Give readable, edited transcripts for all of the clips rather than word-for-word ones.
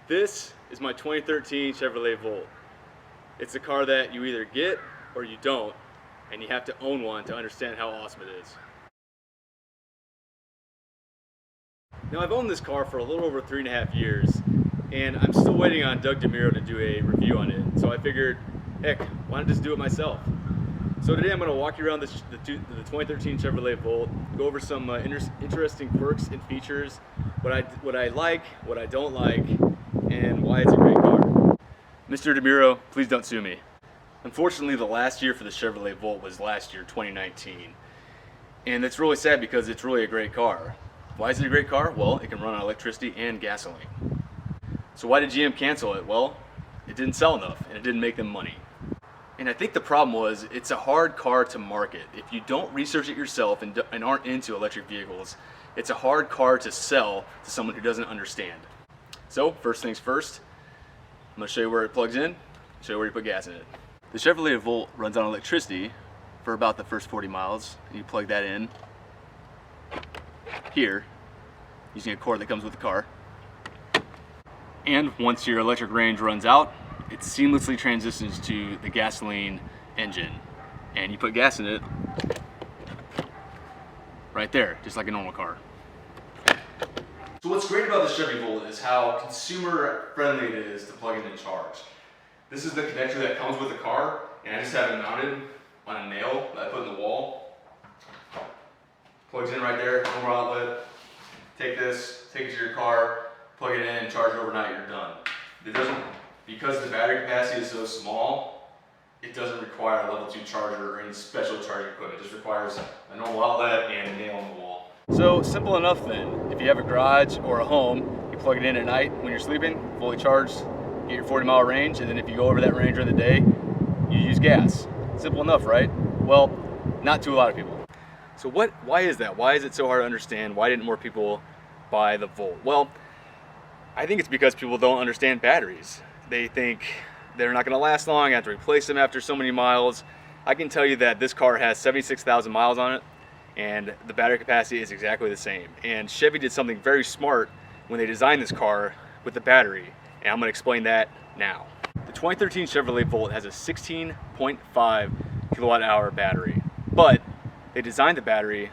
This is my 2013 Chevrolet Volt. It's a car that you either get or you don't, and you have to own one to understand how awesome it is. Now, I've owned this car for a little over 3.5 years, and I'm still waiting on Doug DeMuro to do a review on it. So I figured, heck, why not just do it myself? So today I'm going to walk you around the 2013 Chevrolet Volt, go over some interesting quirks and features, what I like, what I don't like, and why it's a great car. Mr. DeMuro, please don't sue me. Unfortunately, the last year for the Chevrolet Volt was last year, 2019. And it's really sad because it's really a great car. Why is it a great car? Well, it can run on electricity and gasoline. So why did GM cancel it? Well, it didn't sell enough and it didn't make them money. And I think the problem was it's a hard car to market. If you don't research it yourself and aren't into electric vehicles, it's a hard car to sell to someone who doesn't understand. So first things first, I'm going to show you where it plugs in, show you where you put gas in it. The Chevrolet Volt runs on electricity for about the first 40 miles. And you plug that in here using a cord that comes with the car. And once your electric range runs out, it seamlessly transitions to the gasoline engine. And you put gas in it right there, just like a normal car. So what's great about the Chevy Volt is how consumer friendly it is to plug in and charge. This is the connector that comes with the car, and I just have it mounted on a nail that I put in the wall. Plugs in right there, normal outlet. Take this, take it to your car, plug it in, charge it overnight, you're done. Because the battery capacity is so small, it doesn't require a level 2 charger or any special charging equipment. It just requires a normal outlet and a nail on the wall. So simple enough then. If you have a garage or a home, you plug it in at night when you're sleeping, fully charged, get your 40-mile range, and then if you go over that range during the day, you use gas. Simple enough, right? Well, not to a lot of people. So why is that? Why is it so hard to understand? Why didn't more people buy the Volt? Well, I think it's because people don't understand batteries. They think they're not going to last long, I have to replace them after so many miles. I can tell you that this car has 76,000 miles on it, and the battery capacity is exactly the same. And Chevy did something very smart when they designed this car with the battery, and I'm going to explain that now. The 2013 Chevrolet Volt has a 16.5 kilowatt hour battery, but they designed the battery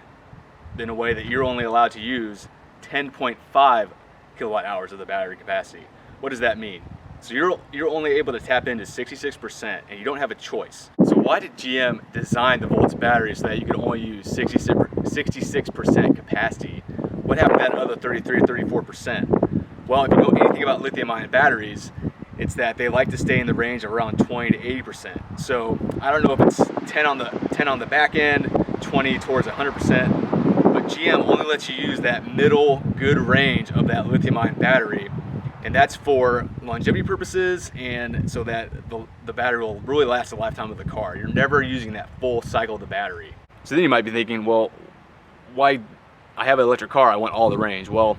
in a way that you're only allowed to use 10.5 kilowatt hours of the battery capacity. What does that mean? So you're only able to tap into 66%, and you don't have a choice. So why did GM design the Volt's battery so that you could only use 66% capacity? What happened to that other 33 or 34%? Well, if you know anything about lithium-ion batteries, it's that they like to stay in the range of around 20 to 80%. So I don't know if it's 10 on the back end, 20 towards 100%, but GM only lets you use that middle good range of that lithium-ion battery. And that's for longevity purposes, and so that the battery will really last the lifetime of the car. You're never using that full cycle of the battery. So then you might be thinking, well, why? I have an electric car, I want all the range. Well,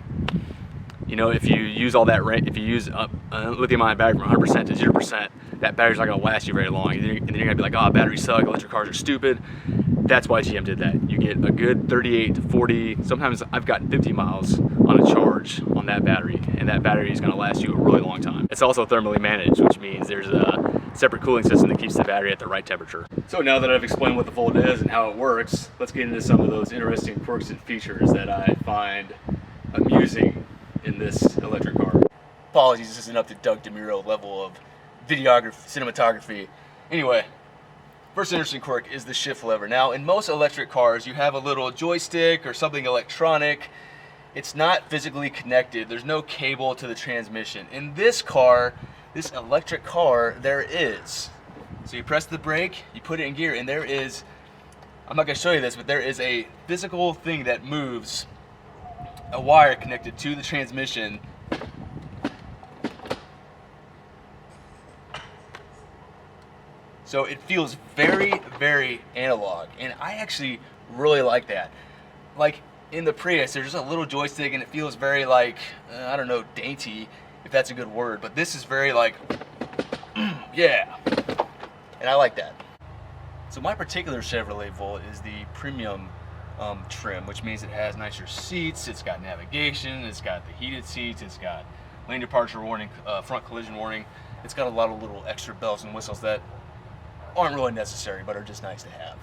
you know, if you use all that range, if you use a lithium-ion battery from 100% to 0%, that battery's not going to last you very long. And then you're going to be like, oh, batteries suck, electric cars are stupid. That's why GM did that. You get a good 38 to 40, sometimes I've gotten 50 miles on a charge on that battery, and that battery is going to last you a really long time. It's also thermally managed, which means there's a separate cooling system that keeps the battery at the right temperature. So now that I've explained what the Volt is and how it works, let's get into some of those interesting quirks and features that I find amusing in this electric car. Apologies, this isn't up to Doug DeMuro level of videography, cinematography. Anyway, first interesting quirk is the shift lever. Now, in most electric cars, you have a little joystick or something electronic. It's not physically connected. There's no cable to the transmission. In this car, this electric car, there is. So you press the brake, you put it in gear, and there is, I'm not gonna show you this, but there is a physical thing that moves, a wire connected to the transmission. So it feels very, very analog, and I actually really like that. Like in the Prius, there's just a little joystick, and it feels very like, I don't know, dainty, if that's a good word, but this is very like, yeah, and I like that. So my particular Chevrolet Volt is the premium trim, which means it has nicer seats, it's got navigation, it's got the heated seats, it's got lane departure warning, front collision warning. It's got a lot of little extra bells and whistles that aren't really necessary, but are just nice to have.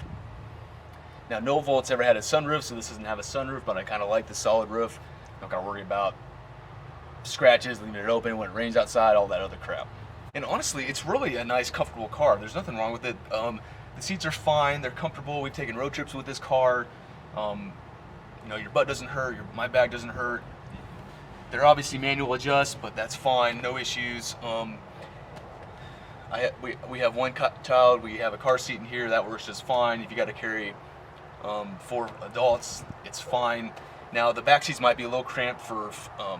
Now, no Volt's ever had a sunroof, so this doesn't have a sunroof, but I kind of like the solid roof. Don't gotta worry about scratches, leaving it open when it rains outside, all that other crap. And honestly, it's really a nice, comfortable car. There's nothing wrong with it. The seats are fine, they're comfortable. We've taken road trips with this car. You know, your butt doesn't hurt, my back doesn't hurt. They're obviously manual adjust, but that's fine, no issues. We have one child, we have a car seat in here, that works just fine. If you got to carry 4 adults, it's fine. Now, the back seats might be a little cramped for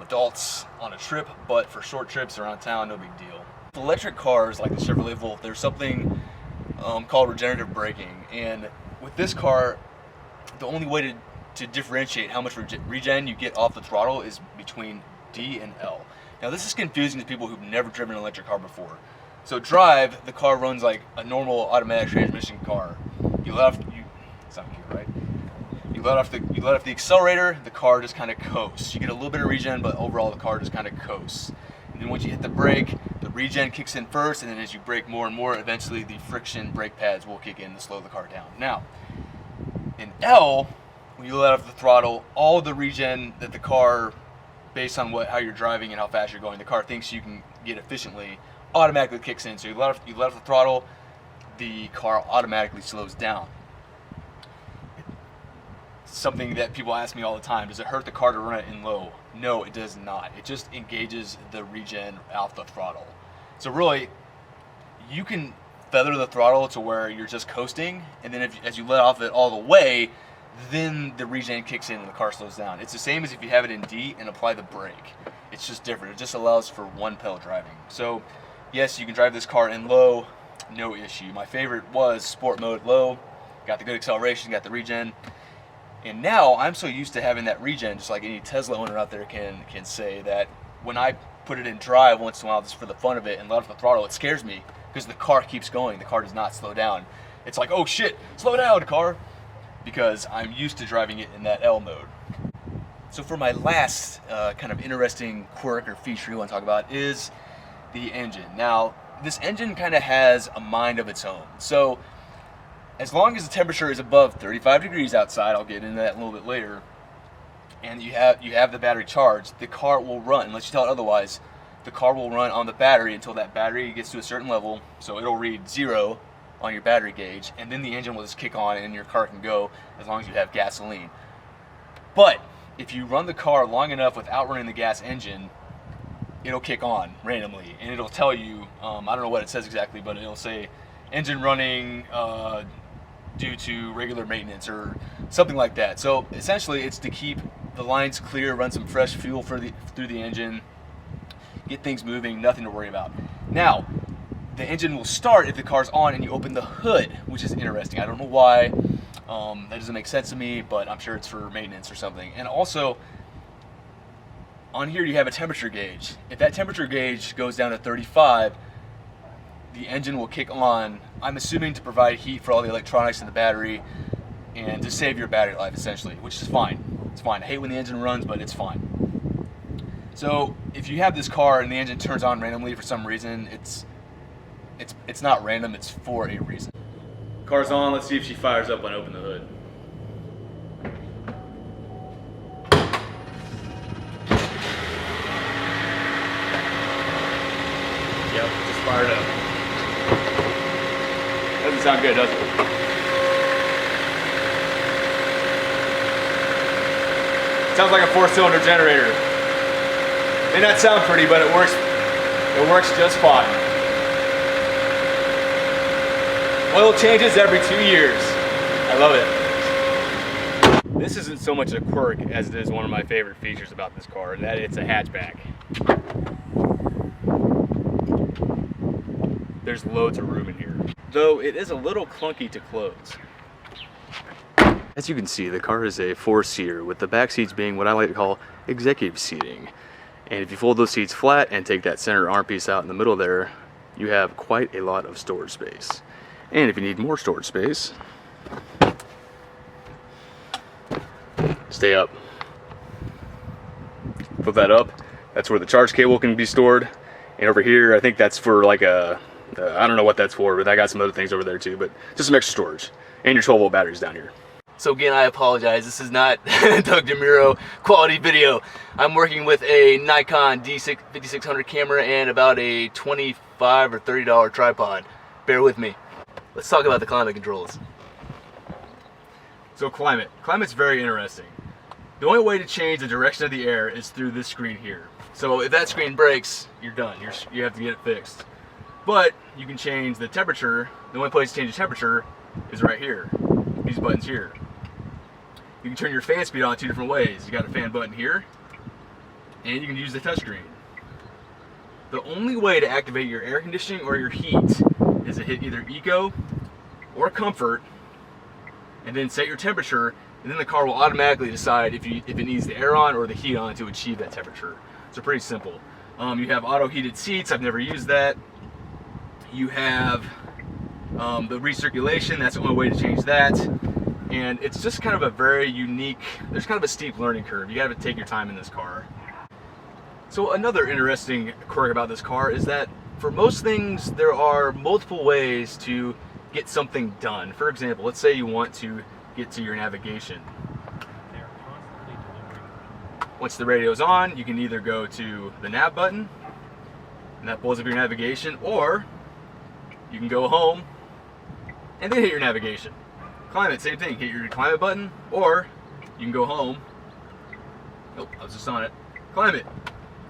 adults on a trip, but for short trips around town, no big deal. Electric cars like the Chevrolet Volt, there's something called regenerative braking, and with this car, the only way to differentiate how much regen you get off the throttle is between D and L. Now, this is confusing to people who've never driven an electric car before. So drive, the car runs like a normal automatic transmission car. You let off, sound cute, right? You let off the accelerator, the car just kind of coasts. You get a little bit of regen, but overall the car just kind of coasts. And then once you hit the brake, the regen kicks in first, and then as you brake more and more, eventually the friction brake pads will kick in to slow the car down. Now, in L, when you let off the throttle, all the regen that the car, based on how you're driving and how fast you're going, the car thinks you can get efficiently, automatically kicks in. So you let off the throttle, the car automatically slows down. Something that people ask me all the time, does it hurt the car to run it in low? No, it does not. It just engages the regen off the throttle. So really, you can feather the throttle to where you're just coasting, and then as you let off it all the way, then the regen kicks in and the car slows down. It's the same as if you have it in D and apply the brake. It's just different. It just allows for one pedal driving. So yes, you can drive this car in low, no issue. My favorite was sport mode low, got the good acceleration, got the regen. And now I'm so used to having that regen, just like any Tesla owner out there can say, that when I put it in drive once in a while just for the fun of it and let off the throttle, it scares me because the car keeps going. The car does not slow down. It's like, oh shit, slow down, car, because I'm used to driving it in that L mode. So for my last kind of interesting quirk or feature you want to talk about is the engine. Now, this engine kind of has a mind of its own. So as long as the temperature is above 35 degrees outside, I'll get into that a little bit later, and you have the battery charged, the car will run, unless you tell it otherwise. The car will run on the battery until that battery gets to a certain level, so it'll read 0 on your battery gauge, and then the engine will just kick on and your car can go as long as you have gasoline. But if you run the car long enough without running the gas engine, it'll kick on randomly, and it'll tell you, I don't know what it says exactly, but it'll say engine running due to regular maintenance or something like that. So essentially it's to keep the lines clear, run some fresh fuel through the engine, get things moving, nothing to worry about. Now, the engine will start if the car's on and you open the hood, which is interesting. I don't know why, that doesn't make sense to me, but I'm sure it's for maintenance or something. And also, on here you have a temperature gauge. If that temperature gauge goes down to 35, the engine will kick on, I'm assuming to provide heat for all the electronics in the battery and to save your battery life, essentially, which is fine. It's fine. I hate when the engine runs, but it's fine. So if you have this car and the engine turns on randomly for some reason, it's not random, it's for a reason. Car's on, let's see if she fires up when I open the hood. Yep, just fired up. Doesn't sound good, does it? Sounds like a 4-cylinder generator. May not sound pretty, but it works just fine. Oil changes every 2 years. I love it. This isn't so much a quirk as it is one of my favorite features about this car, that it's a hatchback. There's loads of room in here, though it is a little clunky to close. As you can see, the car is a 4-seater, with the back seats being what I like to call executive seating. And if you fold those seats flat and take that center arm piece out in the middle there, you have quite a lot of storage space. And if you need more storage space, stay up. Put that up, That's where the charge cable can be stored. And over here, I think that's for like a, I don't know what that's for, but I got some other things over there too, but just some extra storage. And your 12-volt batteries down here. So again, I apologize. This is not Doug DeMuro quality video. I'm working with a Nikon D5600 camera and about a $25 or $30 tripod. Bear with me. Let's talk about the climate controls. So climate's very interesting. The only way to change the direction of the air is through this screen here. So if that screen breaks, you're done. You have to get it fixed. But you can change the temperature. The only place to change the temperature is right here. These buttons here. You can turn your fan speed on 2 different ways. You got a fan button here, and you can use the touchscreen. The only way to activate your air conditioning or your heat is to hit either Eco or Comfort, and then set your temperature, and then the car will automatically decide if it needs the air on or the heat on to achieve that temperature. So pretty simple. You have auto heated seats. I've never used that. You have the recirculation. That's the only way to change that. And it's just kind of a very unique, there's kind of a steep learning curve. You gotta take your time in this car. So another interesting quirk about this car is that for most things, there are multiple ways to get something done. For example, let's say you want to get to your navigation. Once the radio's on, you can either go to the nav button, and that pulls up your navigation, or you can go home and then hit your navigation. Climate, same thing, hit your climate button, or you can go home. Nope, I was just on it. Climate,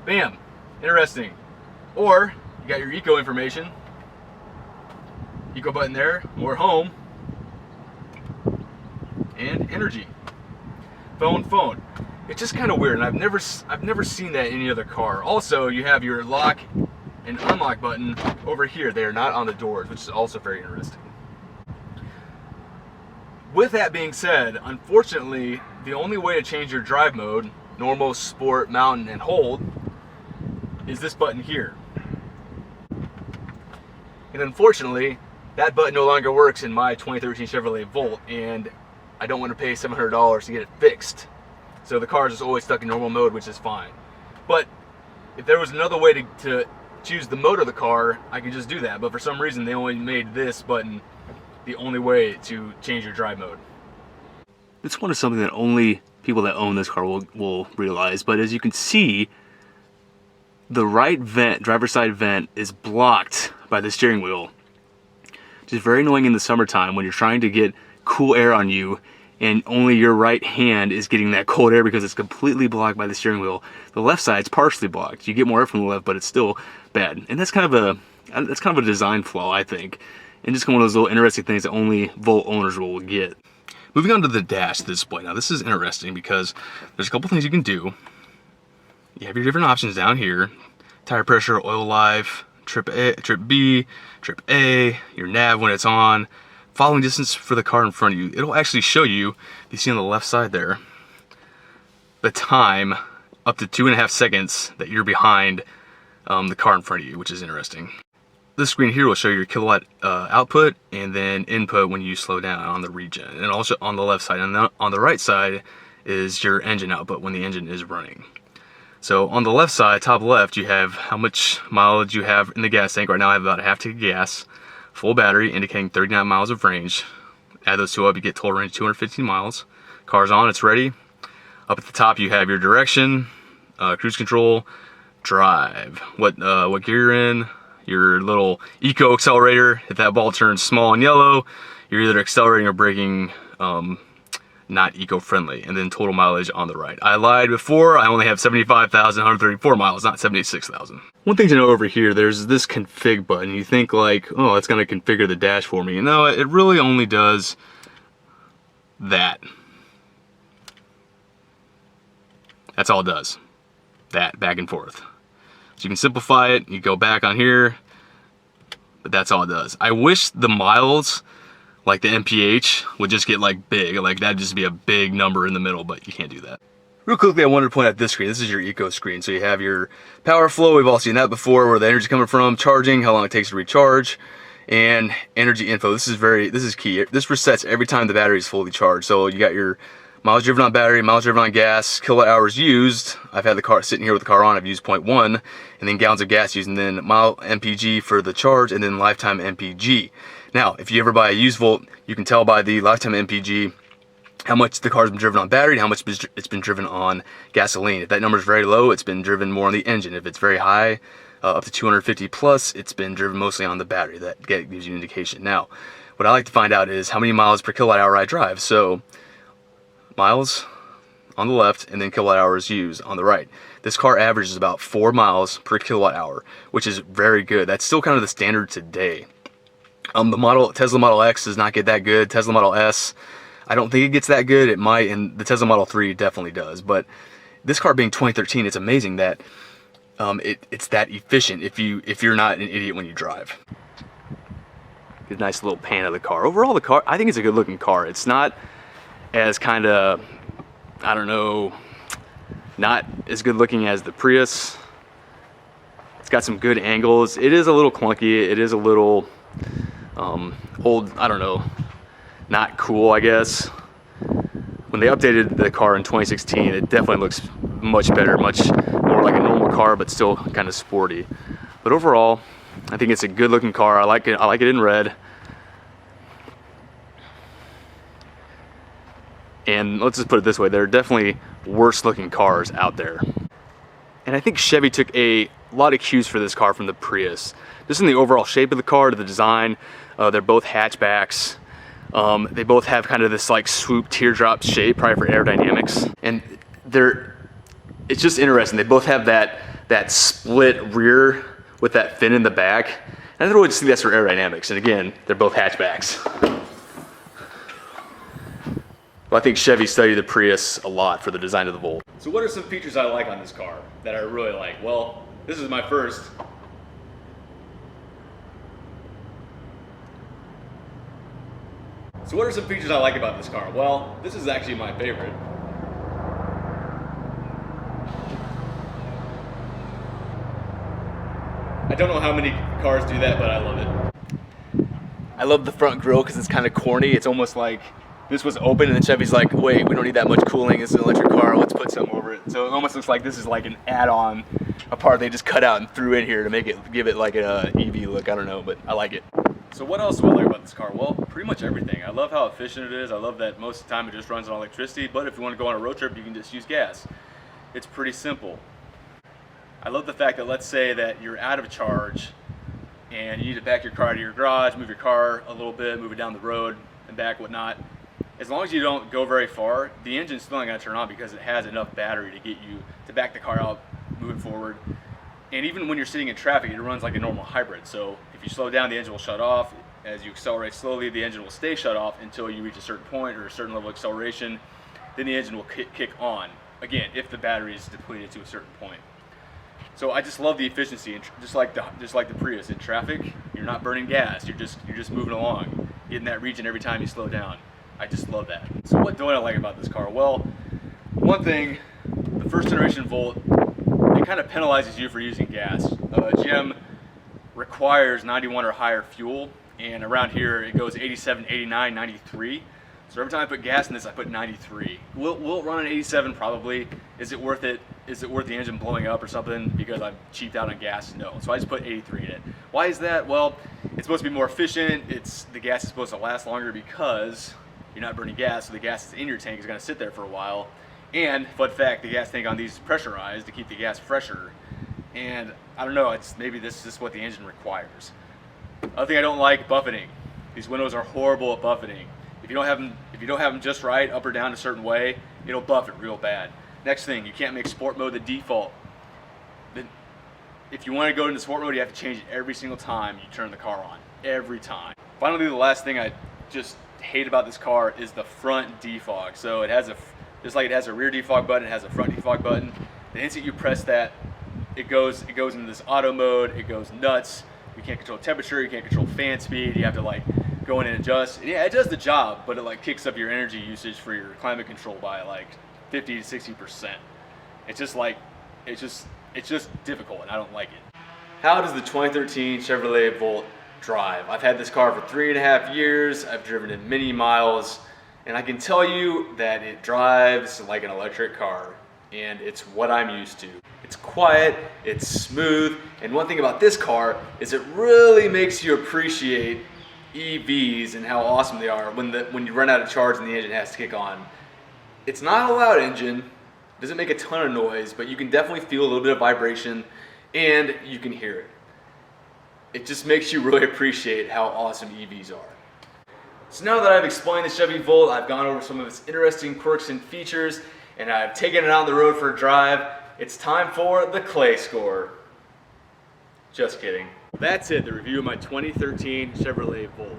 bam, interesting. Or you got your eco information, eco button there, or home, and energy. Phone. It's just kind of weird, and I've never seen that in any other car. Also, you have your lock and unlock button over here. They are not on the doors, which is also very interesting. With that being said, unfortunately, the only way to change your drive mode, normal, sport, mountain, and hold, is this button here. And unfortunately, that button no longer works in my 2013 Chevrolet Volt, and I don't want to pay $700 to get it fixed. So the car is just always stuck in normal mode, which is fine. But if there was another way to choose the mode of the car, I could just do that. But for some reason, they only made this button the only way to change your drive mode. This one is something that only people that own this car will realize, but as you can see, the right vent, driver's side vent, is blocked by the steering wheel. Which is very annoying in the summertime when you're trying to get cool air on you and only your right hand is getting that cold air because it's completely blocked by the steering wheel. The left side's partially blocked. You get more air from the left, but it's still bad. And that's kind of a design flaw, I think. And just one of those little interesting things that only Volt owners will get. Moving on to the dash display. Now this is interesting because there's a couple things you can do. You have your different options down here. Tire pressure, oil life, trip B, trip A, your nav when it's on, following distance for the car in front of you. It'll actually show you, you see on the left side there, the time up to 2.5 seconds that you're behind the car in front of you, which is interesting. This screen here will show your kilowatt output and then input when you slow down on the regen. And also on the left side, and on the right side is your engine output when the engine is running. So on the left side, top left, you have how much mileage you have in the gas tank. Right now I have about a half tank of gas, full battery indicating 39 miles of range. Add those two up, you get total range 215 miles. Car's on, it's ready. Up at the top you have your direction, cruise control, drive, what gear you're in, your little eco accelerator. If that ball turns small and yellow, you're either accelerating or braking not eco-friendly. And then total mileage on the right. I lied before, I only have 75,134 miles, not 76,000. One thing to know over here, there's this config button. You think like, oh, it's gonna configure the dash for me. No, it really only does that. That's all it does. That, back and forth. So you can simplify it, you go back on here, but that's all it does. I wish the miles, like the MPH, would just get like big, like that'd just be a big number in the middle, but you can't do that. Real quickly, I wanted to point out this screen. This is your eco screen. So you have your power flow, we've all seen that before, where the energy's coming from, charging, how long it takes to recharge, and energy info. This is key. This resets every time the battery is fully charged. So you got your Miles driven on battery, miles driven on gas, kilowatt hours used. I've had the car sitting here with the car on, I've used 0.1, and then gallons of gas used, and then mile MPG for the charge, and then lifetime MPG. Now, if you ever buy a used Volt, you can tell by the lifetime MPG how much the car's been driven on battery and how much it's been driven on gasoline. If that number is very low, it's been driven more on the engine. If it's very high, up to 250 plus, it's been driven mostly on the battery. That gives you an indication. Now, what I like to find out is how many miles per kilowatt hour I drive. So, miles on the left, and then kilowatt hours used on the right. This car averages about 4 miles per kilowatt hour, which is very good. That's still kind of the standard today. The Tesla Model X does not get that good. Tesla Model S, I don't think it gets that good. It might, and the Tesla Model 3 definitely does. But this car being 2013, it's amazing that it's that efficient if you're not an idiot when you drive. Get a nice little pan of the car. Overall, the car, I think it's a good looking car. It's not as kind of, I don't know, not as good looking as the Prius. It's got some good angles. It is a little clunky. It is a little old, I don't know, not cool, I guess. When they updated the car in 2016, it definitely looks much better, much more like a normal car, but still kind of sporty. But overall, I think it's a good looking car. I like it in red. And let's just put it this way, there are definitely worse looking cars out there. And I think Chevy took a lot of cues for this car from the Prius. Just in the overall shape of the car, to the design. They're both hatchbacks. They both have kind of this like swoop teardrop shape, probably for aerodynamics. And it's just interesting. They both have that split rear with that fin in the back. And I really just think that's for aerodynamics. And again, they're both hatchbacks. Well, I think Chevy studied the Prius a lot for the design of the Volt. So what are some features I like on this car that I really like? Well, this is my first. So what are some features I like about this car? Well, this is actually my favorite. I don't know how many cars do that, but I love it. I love the front grille because it's kind of corny. It's almost like this was open and then Chevy's like, wait, we don't need that much cooling. It's an electric car. Let's put something over it. So it almost looks like this is like an add-on, a part they just cut out and threw in here to give it like an EV look. I don't know, but I like it. So what else do I like about this car? Well, pretty much everything. I love how efficient it is. I love that most of the time it just runs on electricity, but if you want to go on a road trip, you can just use gas. It's pretty simple. I love the fact that, let's say that you're out of charge and you need to back your car out of your garage, move your car a little bit, move it down the road and back, whatnot. As long as you don't go very far, the engine's still not going to turn on because it has enough battery to get you to back the car out, moving forward. And even when you're sitting in traffic, it runs like a normal hybrid. So if you slow down, the engine will shut off. As you accelerate slowly, the engine will stay shut off until you reach a certain point or a certain level of acceleration. Then the engine will kick on, again, if the battery is depleted to a certain point. So I just love the efficiency, and just like the Prius, in traffic, you're not burning gas. You're just moving along, getting that region every time you slow down. I just love that. So what don't I like about this car? Well, one thing, the first generation Volt, it kind of penalizes you for using gas. GM requires 91 or higher fuel, and around here it goes 87, 89, 93. So every time I put gas in this, I put 93. Will it run an 87? Probably. Is it worth it? Is it worth the engine blowing up or something because I've cheaped out on gas? No. So I just put 83 in it. Why is that? Well, it's supposed to be more efficient. The gas is supposed to last longer because you're not burning gas, so the gas that's in your tank is going to sit there for a while. And fun fact, the gas tank on these is pressurized to keep the gas fresher. And I don't know, maybe this is just what the engine requires. Other thing I don't like, buffeting. These windows are horrible at buffeting. If you don't have them just right, up or down a certain way, it'll buffet real bad. Next thing, you can't make sport mode the default. If you want to go into sport mode, you have to change it every single time you turn the car on. Every time. Finally, the last thing I just hate about this car is the front defog. So it has just like it has a rear defog button, it has a front defog button. The instant you press that, it goes into this auto mode. It goes nuts. You can't control temperature. You can't control fan speed. You have to like go in and adjust. And yeah, it does the job, but it like kicks up your energy usage for your climate control by like 50 to 60%. It's just difficult, and I don't like it. How does the 2013 Chevrolet Volt drive? I've had this car for 3.5 years. I've driven it many miles, And I can tell you that it drives like an electric car, and it's what I'm used to. It's quiet, it's smooth, and one thing about this car is it really makes you appreciate EVs and how awesome they are when you run out of charge and the engine has to kick on. It's not a loud engine, doesn't make a ton of noise, but you can definitely feel a little bit of vibration and you can hear it. It just makes you really appreciate how awesome EVs are. So now that I've explained the Chevy Volt, I've gone over some of its interesting quirks and features, and I've taken it out on the road for a drive, it's time for the Clay score. Just kidding. That's it, the review of my 2013 Chevrolet Volt.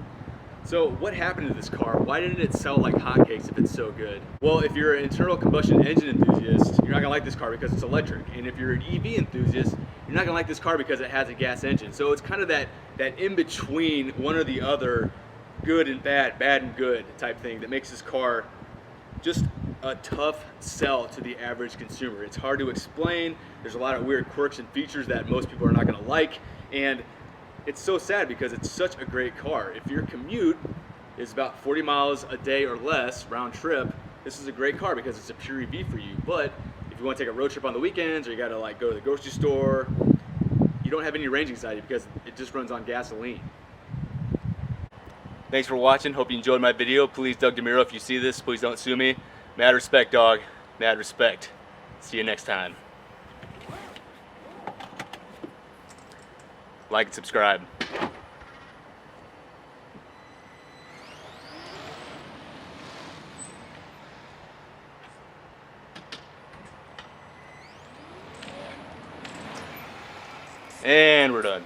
So what happened to this car? Why didn't it sell like hotcakes if it's so good? Well, if you're an internal combustion engine enthusiast, you're not gonna like this car because it's electric. And if you're an EV enthusiast, you're not gonna like this car because it has a gas engine. So it's kind of that in between, one or the other, good and bad, bad and good type thing that makes this car just a tough sell to the average consumer. It's hard to explain. There's a lot of weird quirks and features that most people are not gonna like. And it's so sad because it's such a great car. If your commute is about 40 miles a day or less round trip, this is a great car because it's a pure EV for you. But if you want to take a road trip on the weekends, or you gotta like go to the grocery store, you don't have any range anxiety because it just runs on gasoline. Thanks for watching. Hope you enjoyed my video. Please, Doug DeMuro, if you see this, please don't sue me. Mad respect, dog. Mad respect. See you next time. Like and subscribe. And we're done.